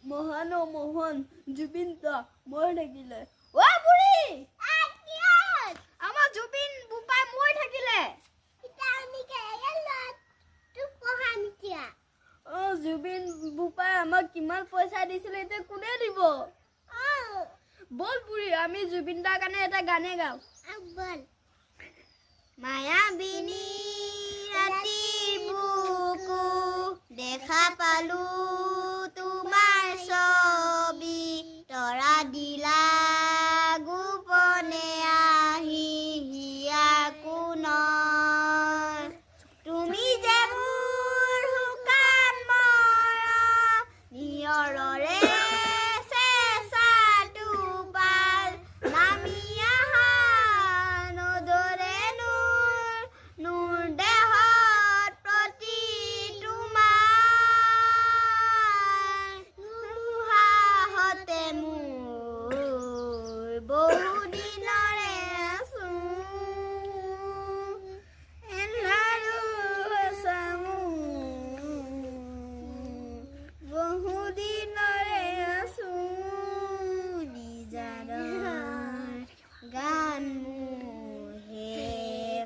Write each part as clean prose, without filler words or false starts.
মোহন জুবিন দা মই থাকিলে ও বুঢ়ী আমাৰ জুবিন বুপাই মই থাকিলে জুবিন বুপাই আমাক কিমান পইচা দিছিলে এতিয়া কোনে দিব বল বুঢ়ী আমি জুবিন দাৰ কাৰণে এটা গানে গাওঁ বল মায়াবিনী ৰাতি বুকু দেখা পালো তোমাৰ ছবি তৰা দিলা গোপনে আহি হিয়া কোনৰ তুমি যে মোৰ শুকান মৰম নিয়ৰৰে গান মুহে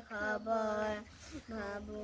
খবৰ ভাবো